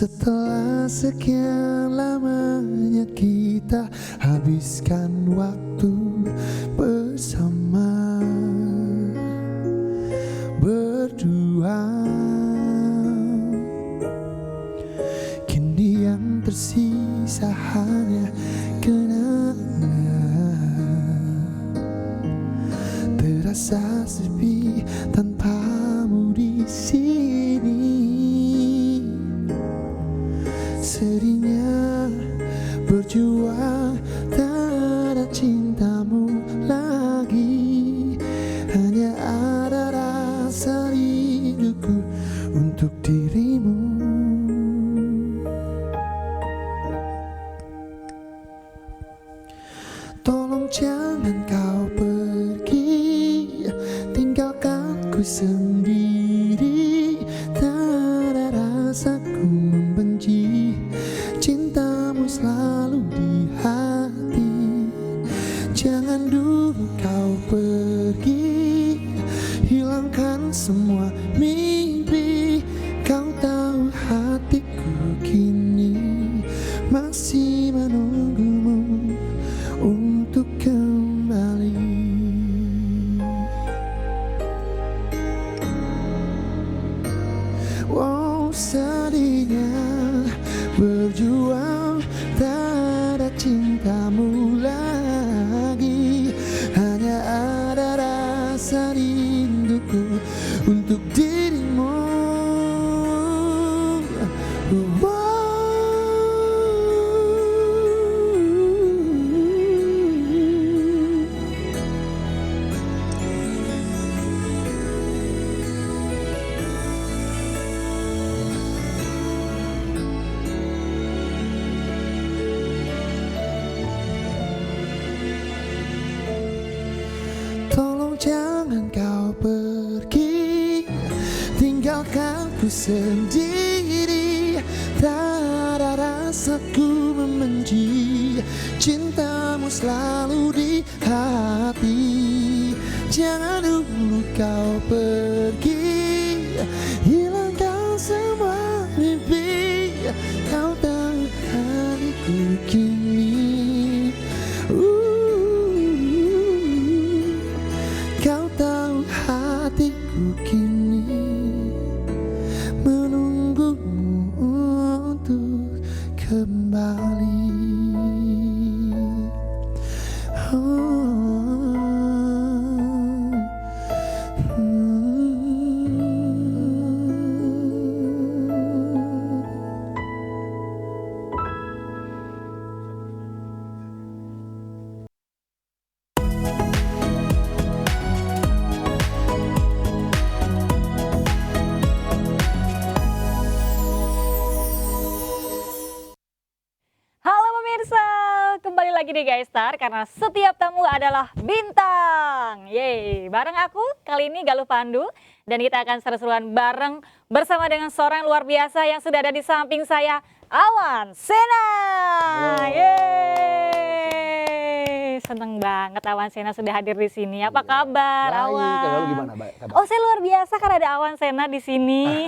Setelah sekian lamanya kita habiskan waktu bersama berdua, kini yang tersisa hanya kenangan. Terasa sepi tanpamu di sini. Sedihnya berjuang tak ada cintamu lagi. Hanya ada rasa rinduku untuk dirimu. Tolong jangan kau pergi, tinggalkan ku sendiri. Tak ada rasa ku membenci, cintamu selalu di hati. Jangan dulu kau pergi, hilangkan semua mimpi. Kau tahu hatiku kini masih menunggumu untuk kembali. Wow, sedihnya berjuang tak ada cintamu lagi. Hanya ada rasa rinduku untuk dirimu. Tolong jangan kau pergi, tinggalkan ku sendiri. Tak ada rasaku membenci, cintamu selalu di hati. Jangan dulu kau pergi, hilangkan semua mimpi. Kau tahu hatiku kini, kau tahu hatiku kini menunggumu untuk kembali. Halo pemirsa, kembali lagi di Guys Star karena setiap tamu adalah bintang. Yeay, bareng aku kali ini Galuh Pandu dan kita akan seru-seruan bareng bersama dengan seorang luar biasa yang sudah ada di samping saya, Awan Sena. Yeay, seneng banget Awan Sena sudah hadir di sini. Apa kabar, Baik, Awan? kalau lu gimana, Baik? Kabar? Oh, saya luar biasa kan ada Awan Sena di sini.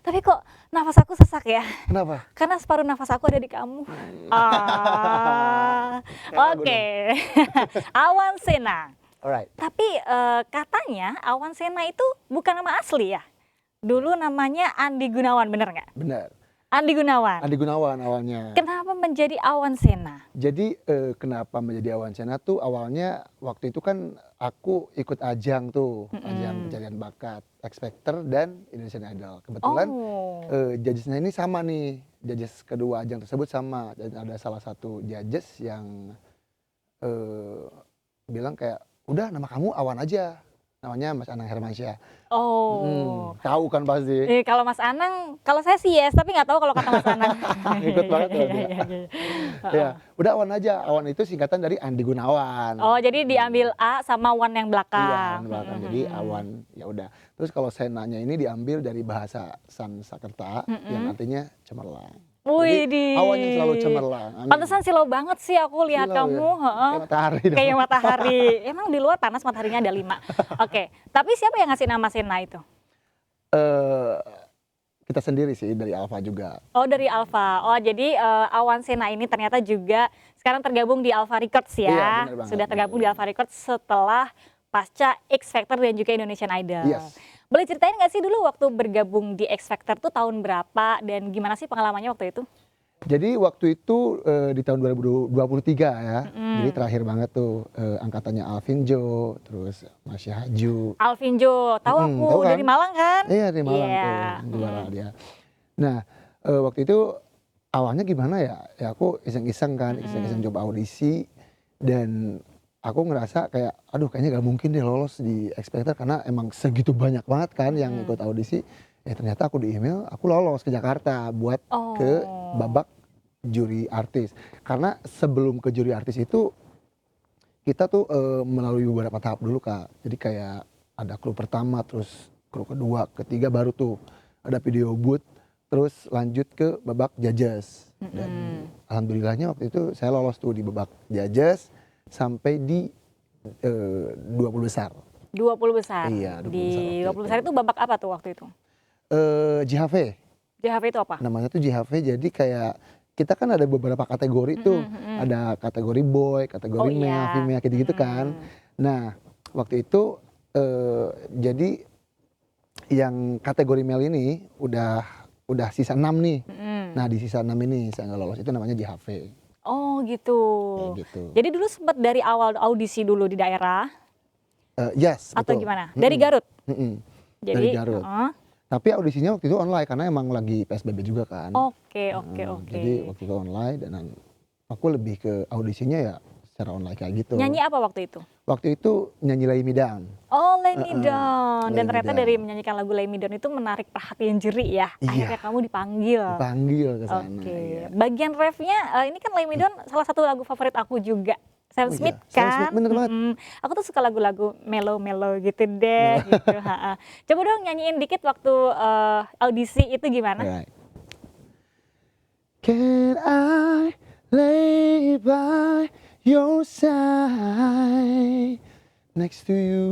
Tapi kok nafas aku sesak ya? Kenapa? Karena separuh nafas aku ada di kamu. Oke. Awan Sena. Alright. Tapi katanya Awan Sena itu bukan nama asli ya? Dulu namanya Andi Gunawan, bener nggak? Benar. Andi Gunawan. Andi Gunawan awalnya. Kenapa menjadi Awan Sena? Jadi kenapa menjadi Awan Sena tuh awalnya waktu itu kan aku ikut ajang tuh, ajang pencarian bakat X Factor dan Indonesian Idol. Kebetulan judgesnya ini sama nih, judges kedua ajang tersebut sama. Dan ada salah satu judges yang bilang kayak, udah nama kamu Awan aja. Namanya Mas Anang Hermansyah. Tahu kan pasti. Kalau Mas Anang, kalau saya sih yes, tapi nggak tahu kalau kata Mas Anang. Ikut banget tuh dia. Ya, udah Awan aja. Awan itu singkatan dari Andi Gunawan. Oh, jadi diambil A sama Wan yang Iya, belakang. Awan belakang. Jadi Awan, ya udah. Terus kalau Senanya ini diambil dari bahasa Sanskerta yang artinya cemerlang. Wih, Jadi awan yang selalu cemerlang. Amin. Pantesan silau banget sih aku lihat Silau kamu. ya? Kayak matahari dong. Kayak matahari. Emang di luar panas, mataharinya ada 5. Oke, tapi siapa yang ngasih nama Sena itu? kita sendiri sih dari Alpha juga. Oh dari Alpha. Oh jadi Awan Sena ini ternyata juga sekarang tergabung di Alpha Records Iya, ya. benar banget, Sudah tergabung di benar. Alpha Records setelah pasca X Factor dan juga Indonesian Idol. Yes. Boleh ceritain nggak sih dulu waktu bergabung di X Factor tuh tahun berapa dan gimana sih pengalamannya waktu itu? Jadi waktu itu di tahun 2023 ya. Jadi terakhir banget tuh angkatannya Alvin Jo, terus Masya Haju. Alvin Jo, tahu aku Tahu kan? dari Malang kan? Iya dari Malang Iya. tuh, juara dia. Nah waktu itu awalnya gimana ya? Ya aku iseng-iseng kan, iseng-iseng coba audisi dan aku ngerasa kayak, aduh kayaknya gak mungkin deh lolos di X Factor karena emang segitu banyak banget kan yang ikut audisi. Ya ternyata aku di email, aku lolos ke Jakarta buat ke babak juri artis. Karena sebelum ke juri artis itu kita tuh melalui beberapa tahap dulu Kak. Jadi kayak ada kru pertama, terus kru kedua, ketiga baru tuh ada video booth, terus lanjut ke babak judges. Dan alhamdulillahnya waktu itu saya lolos tuh di babak judges sampai di 20 besar. 20 besar. Iya, 20 Di besar 20 waktu besar itu babak apa tuh waktu itu? JHV. JHV itu apa? Namanya tuh JHV, jadi kayak kita kan ada beberapa kategori tuh. Ada kategori boy, kategori male, female gitu-gitu kan. Nah, waktu itu jadi yang kategori male ini udah sisa 6 nih. Nah, di sisa 6 ini saya nggak lolos, itu namanya JHV. Oh gitu. Kayak gitu. Jadi dulu sempat dari awal audisi dulu di daerah Yes, atau betul. gimana? Dari Garut. Jadi Dari Garut. Tapi audisinya waktu itu online karena emang lagi PSBB juga kan. Oke. Jadi waktu itu online dan aku lebih ke audisinya ya secara online kayak gitu. Nyanyi apa waktu itu? Waktu itu nyanyi Lay Me Down. Oh, Lay Me Down. Lay Dan Me ternyata Down. dari menyanyikan lagu Lay Me Down itu menarik perhatian juri ya. Iya. Akhirnya kamu dipanggil. Dipanggil ke sana. Oke. Iya. Bagian refnya ini kan Lay Me Down salah satu lagu favorit aku juga. Sam Oh iya, Smith Sam kan. Smith, bener banget. Aku tuh suka lagu-lagu mellow-mellow gitu deh gitu. Coba dong nyanyiin dikit waktu audisi itu gimana? Alright. Can I lay by your side next to you,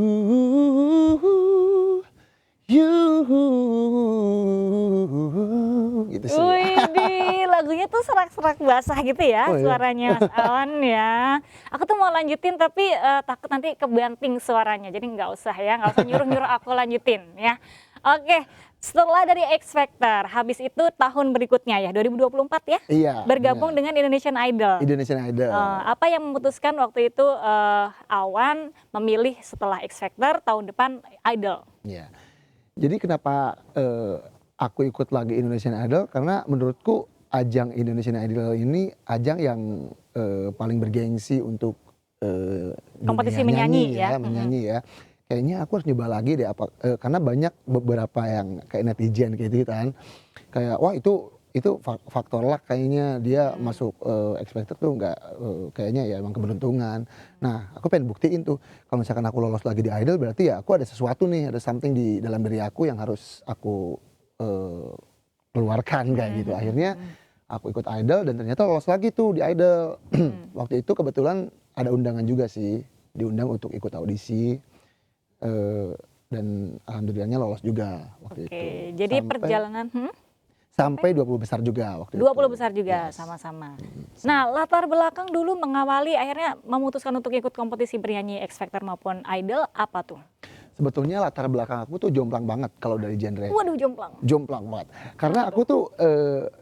gitu sih. Widih, lagunya tuh serak-serak basah gitu ya Oh iya. suaranya Mas Awan ya. Aku tuh mau lanjutin tapi takut nanti kebanting suaranya. Jadi nggak usah nyuruh-nyuruh aku lanjutin ya. Oke, setelah dari X Factor, habis itu tahun berikutnya ya 2024 ya? Iya. Bergabung dengan Indonesian Idol. Indonesian Idol. Apa yang memutuskan waktu itu Awan memilih setelah X Factor tahun depan Idol? Iya. Jadi kenapa aku ikut lagi Indonesian Idol karena menurutku ajang Indonesian Idol ini ajang yang paling bergengsi untuk Kompetisi dunia menyanyi ya. menyanyi ya. Kayaknya aku harus nyoba lagi deh karena banyak beberapa yang kayak netizen kayak gitu kan. Kayak wah itu faktor luck kayaknya dia masuk X Factor tuh nggak kayaknya ya emang keberuntungan. Nah aku pengen buktiin tuh kalau misalkan aku lolos lagi di Idol berarti ya aku ada sesuatu nih, ada something di dalam diri aku yang harus aku keluarkan kayak gitu. Akhirnya aku ikut Idol dan ternyata lolos lagi tuh di Idol. Waktu itu kebetulan ada undangan juga sih, diundang untuk ikut audisi dan alhamdulillahnya lolos juga waktu itu. Oke, jadi perjalanan sampai 20 besar juga waktu 20 itu. besar juga Yes. sama-sama. Nah, latar belakang dulu mengawali akhirnya memutuskan untuk ikut kompetisi bernyanyi X Factor maupun Idol apa tuh? Sebetulnya latar belakang aku tuh jomplang banget kalau dari genre. Waduh, jomplang. Jomplang banget. Karena aku tuh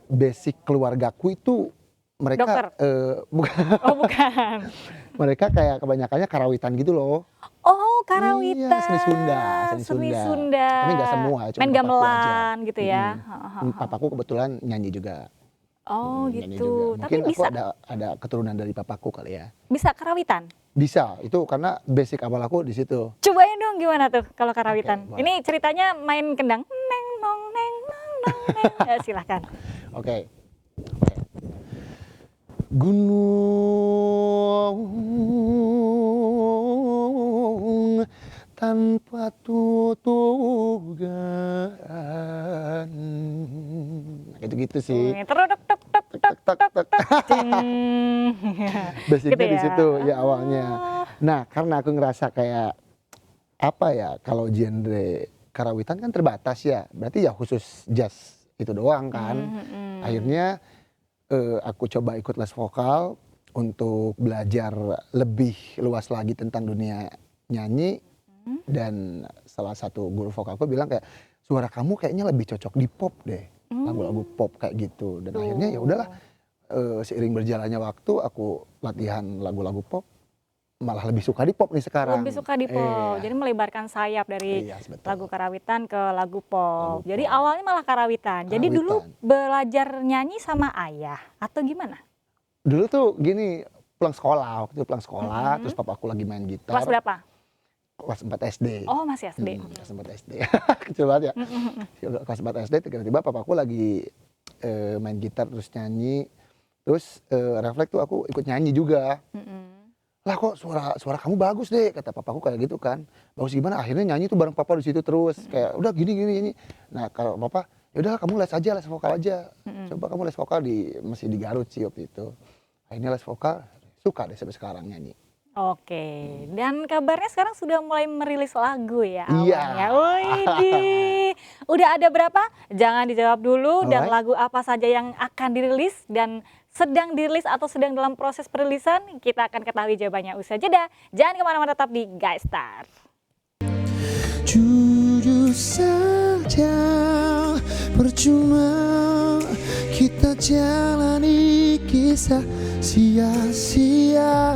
basic keluargaku itu mereka Dokter? bukan, Oh, bukan. mereka kayak kebanyakannya karawitan gitu loh. Oh, karawitan. Iya, seni Sunda. Tapi nggak semua, cuma Main papaku aja. gamelan gitu ya. Papaku kebetulan nyanyi juga. Oh, Nyanyi gitu. juga. Tapi Mungkin aku bisa ada keturunan dari papaku kali ya. bisa karawitan. Bisa, itu karena basic awal aku di situ. Cobain dong gimana tuh kalau karawitan. Oke, boleh. Ini ceritanya main kendang. Neng nong neng nong nong neng. Silahkan. Oke. Gunung tanpa tutugan. Gitu-gitu sih. Terus tok tok tok Tak tak tak. Basicnya Gitu di ya? situ ya awalnya. Nah, karena aku ngerasa kayak apa ya, kalau genre karawitan kan terbatas ya. Berarti ya khusus jazz itu doang kan. Akhirnya aku coba ikut les vokal untuk belajar lebih luas lagi tentang dunia nyanyi. Dan salah satu guru vokalku bilang kayak, suara kamu kayaknya lebih cocok di pop deh, lagu-lagu pop kayak gitu. Dan akhirnya ya udahlah, seiring berjalannya waktu aku latihan lagu-lagu pop, malah lebih suka di pop nih sekarang. Lebih suka di pop, jadi melebarkan sayap dari Iya, betul. lagu karawitan ke lagu pop. Lagu Jadi pop. awalnya malah karawitan. Jadi dulu Karawitan. belajar nyanyi sama ayah atau gimana? Dulu tuh gini, pulang sekolah, waktu itu pulang sekolah, terus papa aku lagi main gitar. Kelas berapa? Kelas 4 SD. Oh masih SD. Kelas 4 SD. Kecil banget ya. Kelas 4 SD tiba-tiba papaku lagi main gitar terus nyanyi. Terus refleks tuh aku ikut nyanyi juga. Lah kok suara kamu bagus deh, kata papaku kayak gitu kan. Bagus gimana? Akhirnya nyanyi tuh bareng papa di situ terus. Kayak udah gini. Nah kalau papa, ya udah kamu les aja, les vokal aja. Coba kamu les vokal masih di Garut sih waktu itu. Akhirnya les vokal, suka deh sampai sekarang nyanyi. Oke, dan kabarnya sekarang sudah mulai merilis lagu ya Iya. awalnya. Widih, udah ada berapa? Jangan dijawab dulu. Dan Alright. lagu apa saja yang akan dirilis dan sedang dirilis atau sedang dalam proses perilisan, kita akan ketahui jawabannya usai jeda. Jangan kemana-mana, tetap di Guys Star. Jujur saja, percuma kita jalani kisah sia-sia.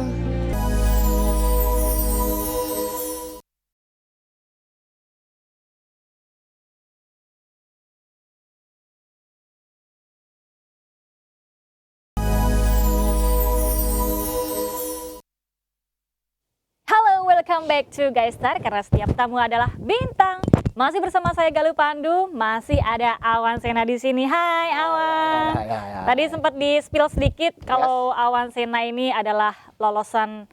Halo, welcome back to Guys Star, karena setiap tamu adalah bintang. Masih bersama saya Galuh Pandu, masih ada Awan Sena di sini. Hai Awan. Hai. Tadi sempat di-spill sedikit kalau Awan Sena ini adalah lolosan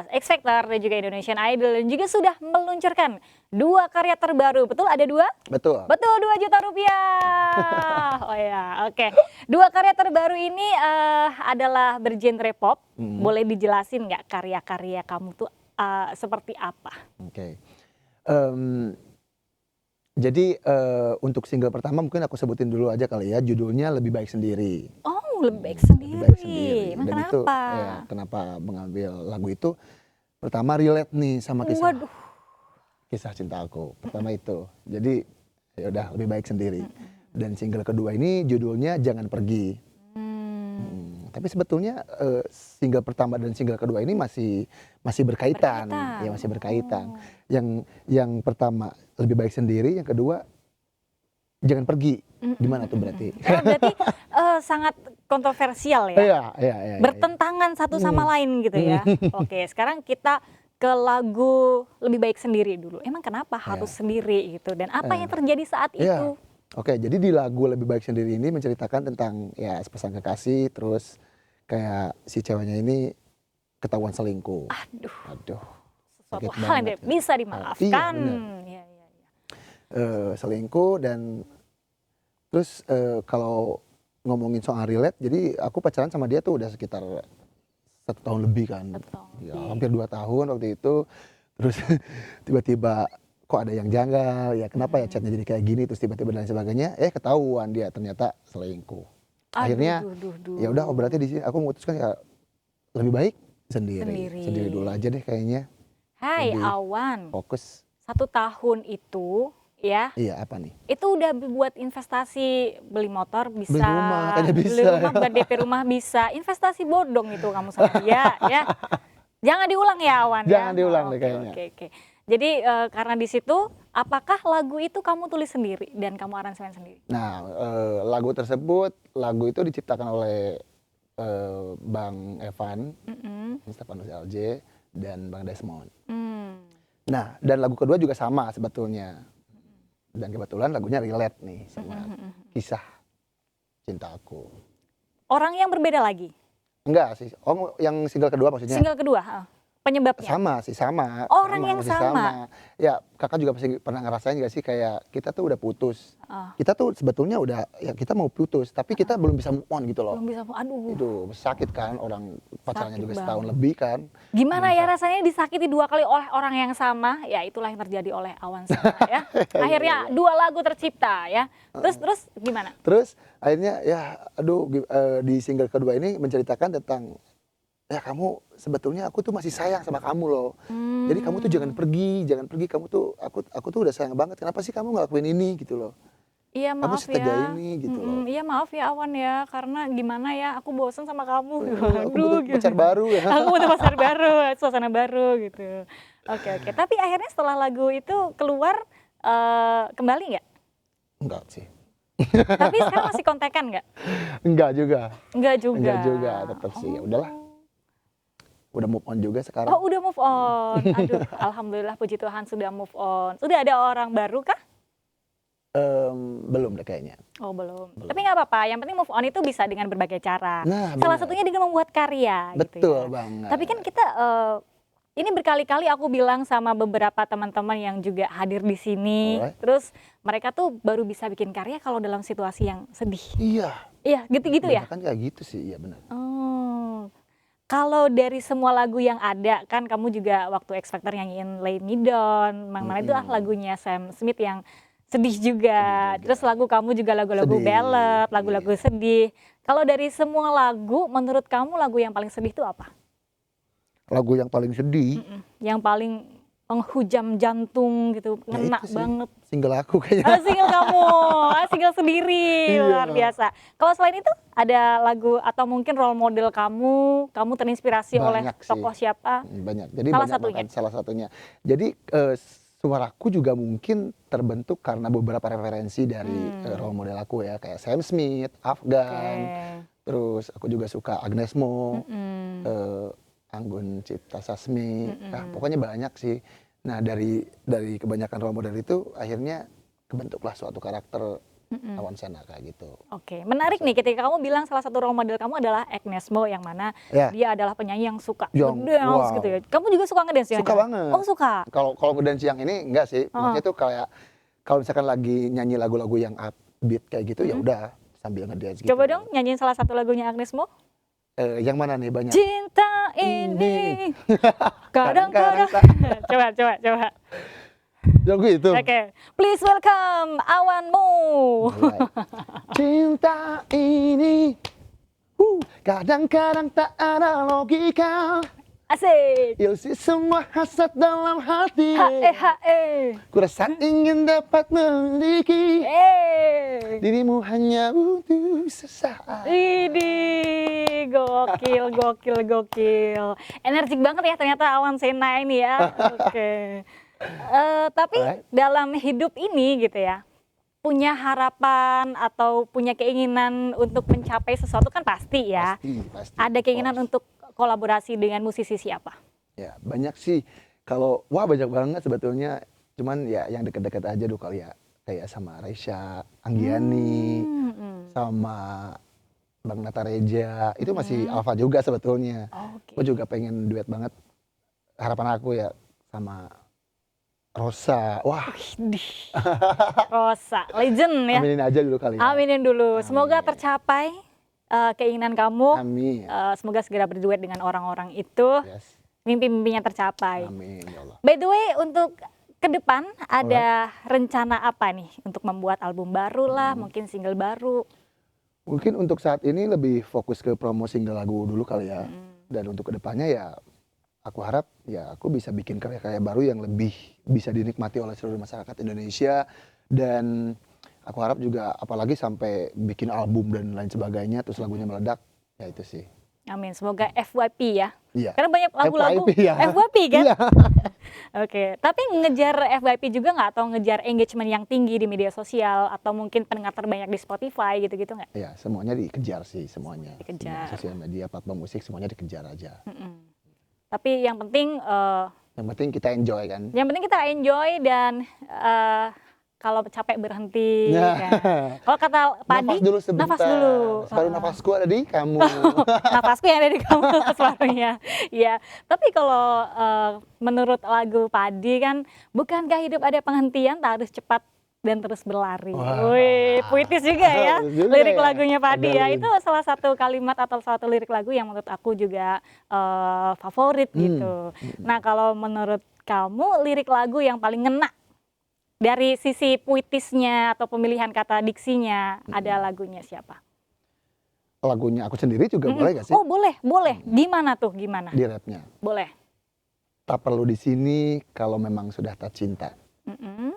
X Factor dan juga Indonesian Idol, dan juga sudah meluncurkan 2 karya terbaru. Betul, ada 2? Betul. Betul, 2 juta rupiah. Oh ya, oke. 2 karya terbaru ini adalah bergenre pop. Boleh dijelasin nggak karya-karya kamu tuh seperti apa? Oke. Jadi untuk single pertama mungkin aku sebutin dulu aja kali ya, judulnya Lebih Baik Sendiri. Oh, lebih baik sendiri. Lebih Baik Sendiri. Emang Dan kenapa? itu ya, kenapa mengambil lagu itu? Pertama relate nih sama Waduh. kisah cinta aku. Pertama itu. Jadi ya udah Lebih Baik Sendiri. Dan single kedua ini judulnya Jangan Pergi. Tapi sebetulnya single pertama dan single kedua ini masih berkaitan. Ya masih berkaitan. Yang pertama Lebih Baik Sendiri, yang kedua Jangan Pergi. Gimana tuh berarti? Berarti sangat kontroversial ya. Iya. Bertentangan satu sama lain gitu ya. Oke, sekarang kita ke lagu Lebih Baik Sendiri dulu. Emang kenapa harus sendiri gitu, dan apa yang terjadi saat itu? Oke, jadi di lagu Lebih Baik Sendiri ini menceritakan tentang ya sepasang kekasih, terus kayak si ceweknya ini ketahuan selingkuh. Aduh. Sesuatu sakit hal yang banget tidak ya. bisa dimaafkan. Iya, Iya. Selingkuh dan terus kalau ngomongin soal relate, jadi aku pacaran sama dia tuh udah sekitar 1 tahun lebih kan. Ya, hampir 2 tahun waktu itu. Terus tiba-tiba kok ada yang janggal, ya kenapa ya chatnya jadi kayak gini, terus tiba-tiba dan sebagainya, ketahuan dia ternyata selingkuh. Akhirnya ya udah, berarti di sini aku memutuskan ya lebih baik sendiri dulu aja deh kayaknya. Hai Lebih Awan, fokus. 1 tahun itu ya, Iya, apa nih? itu udah buat investasi, beli motor bisa, Beli rumah, kayaknya bisa. beli rumah, buat DP rumah bisa, investasi bodong itu kamu sama dia ya. Jangan diulang ya Awan. Jangan ya? diulang deh Oke, kayaknya. Oke. Jadi karena di situ, apakah lagu itu kamu tulis sendiri dan kamu aransemen sendiri? Nah, lagu itu diciptakan oleh Bang Evan, Stefanus LJ, dan Bang Desmond. Nah, dan lagu kedua juga sama sebetulnya. Dan kebetulan lagunya relate nih sama kisah cinta aku. Orang yang berbeda lagi? Enggak sih, yang single kedua maksudnya? Single kedua? penyebabnya? Sama sih, sama. Orang yang masih sama? Ya kakak juga pasti pernah ngerasain gak sih kayak kita tuh udah putus. Oh, Kita tuh sebetulnya udah, ya kita mau putus, tapi kita belum bisa move on gitu loh. belum bisa, aduh. Itu sakit kan, orang pacarannya Sakit juga banget. setahun lebih kan. Gimana Belum ya bisa. rasanya disakiti 2 kali oleh orang yang sama? Ya itulah yang terjadi oleh Awan Sena ya. Akhirnya 2 lagu tercipta ya. Terus gimana? Terus akhirnya ya aduh di single kedua ini menceritakan tentang ya kamu sebetulnya aku tuh masih sayang sama kamu loh. Jadi kamu tuh jangan pergi kamu tuh aku tuh udah sayang banget. Kenapa sih kamu ngelakuin ini gitu loh? Iya Kamu maaf setega ya. ini gitu loh. Iya maaf ya Awan ya, karena gimana ya, aku bosen sama kamu. Aku butuh pacar baru ya. Aku butuh pacar baru, suasana baru gitu. Oke. Tapi akhirnya setelah lagu itu keluar, kembali nggak? Enggak sih. Tapi sekarang masih kontekan nggak? Enggak juga. Nggak juga. Enggak juga, tetap sih. Ya udahlah. Udah move on juga sekarang. Oh udah move on. Aduh, alhamdulillah puji Tuhan sudah move on. Sudah ada orang baru kah? Belum deh kayaknya. Oh belum. Tapi nggak apa-apa. Yang penting move on itu bisa dengan berbagai cara. Nah, Salah benar. satunya dengan membuat karya. Betul gitu ya. banget. Tapi kan kita ini berkali-kali aku bilang sama beberapa teman-teman yang juga hadir di sini. Alright. Terus mereka tuh baru bisa bikin karya kalau dalam situasi yang sedih. Iya. Iya, gitu-gitu ya. Kan kayak gitu sih, iya benar. Oh. Kalau dari semua lagu yang ada, kan kamu juga waktu X Factor nyanyiin Lay Me Down, mana itu lagunya Sam Smith yang sedih juga. Terus lagu kamu juga lagu-lagu Sedih, ballad, lagu-lagu sedih. Kalau dari semua lagu, menurut kamu lagu yang paling sedih itu apa? Lagu yang paling sedih, Yang paling menghujam jantung gitu, ya ngena itu sih, banget. single aku kayaknya. Single kamu, single sendiri, Iya. luar biasa. Kalau selain itu, ada lagu atau mungkin role model kamu terinspirasi oleh Banyak sih. tokoh siapa? Banyak. Jadi Salah banyak satunya? banget salah satunya. Jadi suaraku juga mungkin terbentuk karena beberapa referensi dari role model aku ya, kayak Sam Smith, Afgan. Terus aku juga suka Agnes Mo, Anggun Cipta Sasmi. Nah, pokoknya banyak sih. Nah, dari kebanyakan role model itu akhirnya kebentuklah suatu karakter Awan Sena kayak gitu. Oke, menarik nih ketika kamu bilang salah satu role model kamu adalah Agnes Mo yang mana Ya. dia adalah penyanyi yang suka Yang- ngedance wow. gitu ya. Kamu juga suka ngedance ya? Suka banget. Oh, suka. Kalau ngedance yang ini enggak sih. Maksudnya tuh kayak kalau misalkan lagi nyanyi lagu-lagu yang upbeat kayak gitu ya udah sambil ngedance gitu. Coba dong nyanyiin salah satu lagunya Agnes Mo. Yang mana nih banyak? Cinta ini kadang-kadang. Coba. Lagu itu. Oke, please welcome Awan Mo. Mulai. Cinta ini kadang-kadang tak ada logika. Asik. Isi semua hasad dalam hati. Ku rasa ingin dapat memiliki dirimu hanya untuk sesaat. Idi, gokil. Energik banget ya ternyata Awan Sena ini ya. Oke. Tapi dalam hidup ini gitu ya, punya harapan atau punya keinginan untuk mencapai sesuatu kan pasti ya. Pasti. Ada keinginan untuk kolaborasi dengan musisi siapa? Ya banyak sih. Banyak banget sebetulnya. Cuman ya yang deket-deket aja dulu kali ya. Kayak sama Raisya, Anggiani, sama Bang Natareja. Itu masih alpha juga sebetulnya. Oke. Gue juga pengen duet banget. Harapan aku ya sama Rosa. Wah, Rosa, legend ya. aminin aja dulu kali ya. Aminin dulu. Semoga Amin. tercapai keinginan kamu. Amin. Semoga segera berduet dengan orang-orang itu. Yes. Mimpi-mimpinya tercapai. Amin ya Allah. By the way, untuk ke depan ada rencana apa nih untuk membuat album baru lah, mungkin single baru? Mungkin untuk saat ini lebih fokus ke promo single lagu dulu kali ya. Dan untuk kedepannya ya aku harap ya aku bisa bikin karya-karya baru yang lebih bisa dinikmati oleh seluruh masyarakat Indonesia. Dan aku harap juga apalagi sampai bikin album dan lain sebagainya terus lagunya meledak, ya itu sih. Amin, semoga FYP ya. Iya. Karena banyak lagu-lagu FYP ya. FYP kan? Iya. Oke, tapi ngejar FYP juga nggak atau ngejar engagement yang tinggi di media sosial atau mungkin pendengar terbanyak di Spotify gitu-gitu nggak? Ya, semuanya dikejar sih semuanya. Dikejar. Semua sosial media, platform musik semuanya dikejar aja. Tapi yang penting Yang penting kita enjoy kan. kita enjoy dan kalau capek berhenti. Nah. Ya. Kalau kata Padi, Nafas dulu sebentar. nafas dulu. Separuh nafasku ada di kamu. Nafasku yang ada di kamu separuhnya. Ya, tapi kalau menurut lagu Padi kan, bukankah hidup ada penghentian, tak harus cepat dan terus berlari. Wah. Wih, puitis juga ya Puitis juga lirik ya. lagunya Padi ya. Ada Itu salah satu kalimat atau salah satu lirik lagu yang menurut aku juga favorit gitu. Nah, kalau menurut kamu lirik lagu yang paling ngena dari sisi puitisnya atau pemilihan kata diksinya, ada lagunya siapa? Lagunya aku sendiri juga boleh gak sih? Oh, boleh, boleh. Gimana tuh, gimana? Di rapnya. Boleh. Tak perlu di sini kalau memang sudah tak cinta. Mm-mm.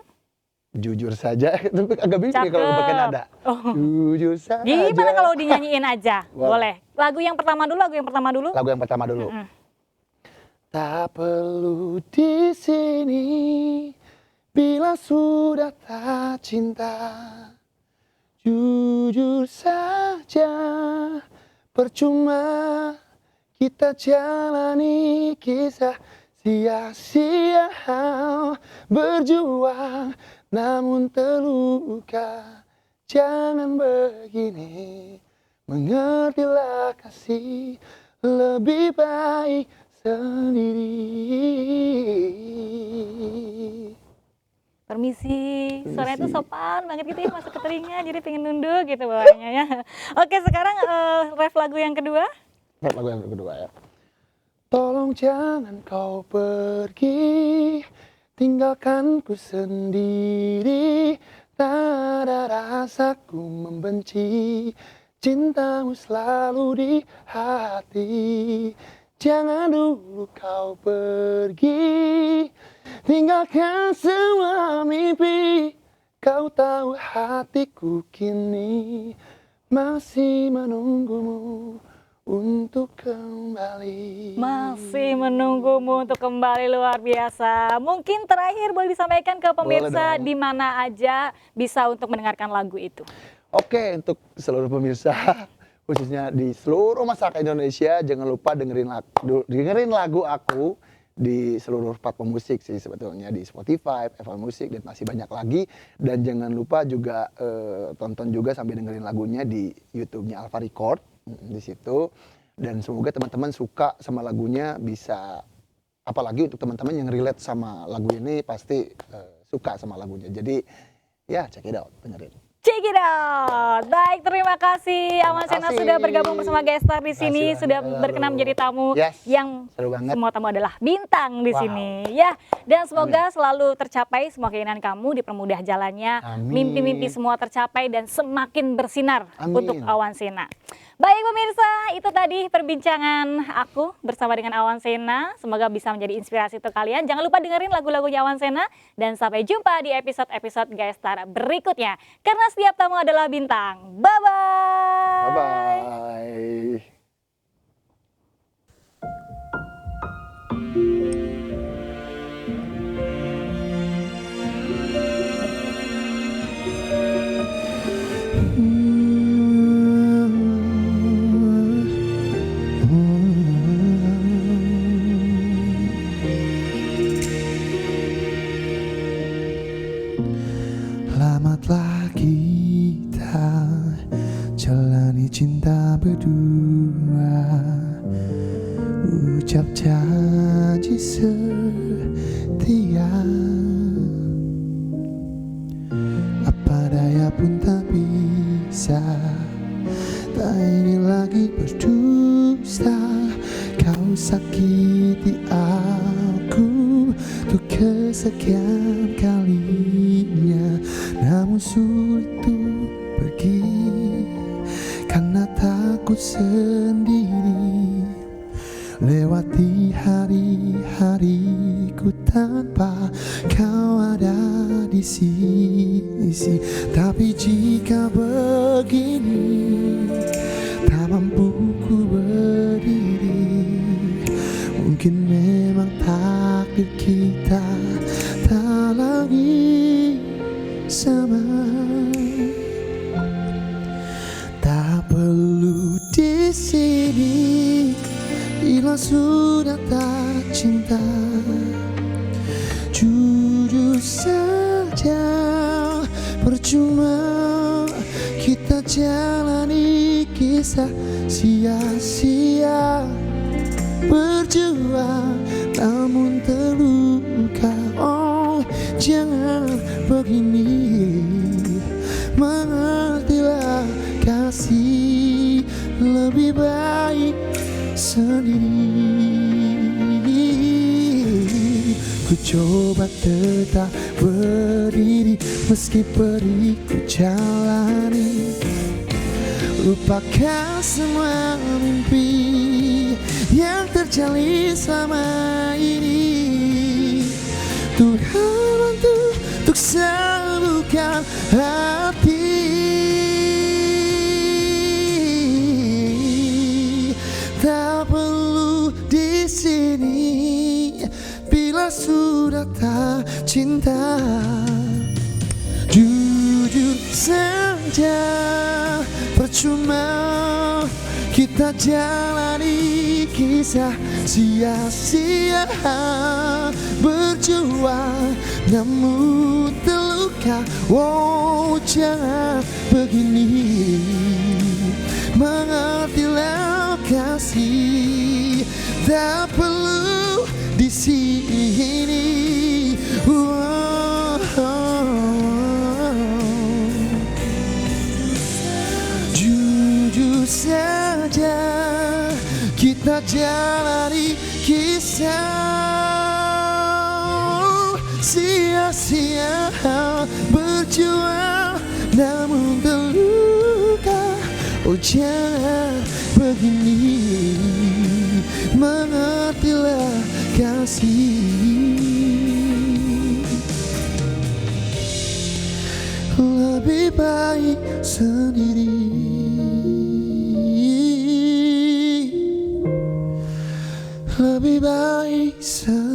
Jujur saja, tapi agak bingung ya kalau Cakep. pakai nada. Oh. Jujur saja. Gimana kalau dinyanyiin aja? Boleh. Boleh. Lagu yang pertama dulu, lagu yang pertama dulu. Lagu yang pertama dulu. Mm-mm. Tak perlu di sini bila sudah tak cinta. Jujur saja, percuma kita jalani kisah sia-sia berjuang namun terluka. Jangan begini, mengertilah kasih, lebih baik sendiri. Permisi, suaranya tuh Permisi. sopan banget gitu ya, masuk ke telinga, jadi pengen nunduk gitu bawahnya ya. Oke, sekarang ref lagu yang kedua. Lagu yang kedua ya. Tolong jangan kau pergi, tinggalkanku sendiri. Tak ada rasaku membenci, cintamu selalu di hati. Jangan dulu kau pergi, tinggalkan semua mimpi. Kau tahu hatiku kini masih menunggumu untuk kembali. Masih menunggumu untuk kembali, luar biasa. Mungkin terakhir boleh disampaikan ke pemirsa dong. di mana aja bisa untuk mendengarkan lagu itu. Oke, untuk seluruh pemirsa, khususnya di seluruh masyarakat Indonesia, jangan lupa dengerin lagu aku di seluruh platform musik sih sebetulnya, di Spotify, Apple Music, dan masih banyak lagi. Dan jangan lupa juga tonton juga sambil dengerin lagunya di YouTube-nya Alfa Record di situ. Dan semoga teman-teman suka sama lagunya, bisa apalagi untuk teman-teman yang relate sama lagu ini pasti suka sama lagunya. Jadi ya check it out, dengerin. Check it out. Baik, terima kasih Awan Sena kasih. sudah bergabung bersama Gestar di sini, Makasih sudah banget. berkenan menjadi tamu Yes, yang seru banget. semua tamu adalah bintang di Wow. sini. Ya, dan semoga selalu tercapai semua keinginan kamu, dipermudah jalannya, Amin. mimpi-mimpi semua tercapai dan semakin bersinar Amin. untuk Awan Sena. Baik pemirsa, itu tadi perbincangan aku bersama dengan Awan Sena. Semoga bisa menjadi inspirasi untuk kalian. Jangan lupa dengerin lagu-lagunya Awan Sena. Dan sampai jumpa di episode-episode Gestar berikutnya. Karena setiap tamu adalah bintang. Bye-bye. Bye-bye. Lamalah kita jalani cinta berdua, ucap janji setia. Apa daya pun tak bisa, tak ingin lagi berdusta. Kau sakiti aku untuk kesekian kalinya, namun sulit untuk pergi karena takut sendiri. Lewati hari-hariku tanpa kau ada di sisi. Tapi jika begini tak mampu ku berdiri, mungkin memang takdir kita tak lagi sama. Tak perlu di sini bila sudah tak cinta. Jujur saja, percuma kita jalani kisah sia-sia. Berjuang namun terluka. Oh jangan begini, mengertilah kasih, lebih baik sendiri. Ku coba tetap berdiri meski perih ku jalani. Lupakan semua mimpi yang terjalin selama ini. Tuhan bantu untuk sembuhkan hati. Tak perlu di sini bila sudah tak cinta. Jujur saja, percuma kita jalani kisah sia-sia. Berjuang namun terluka. Oh jangan begini, mengertilah kasih. Tak perlu di sini. Jujur saja, kita jalani kisah sia-sia. Berjuang namun terluka. Oh jangan begini, mengertilah kasih. Lebih baik sendiri. Lebih baik sendiri.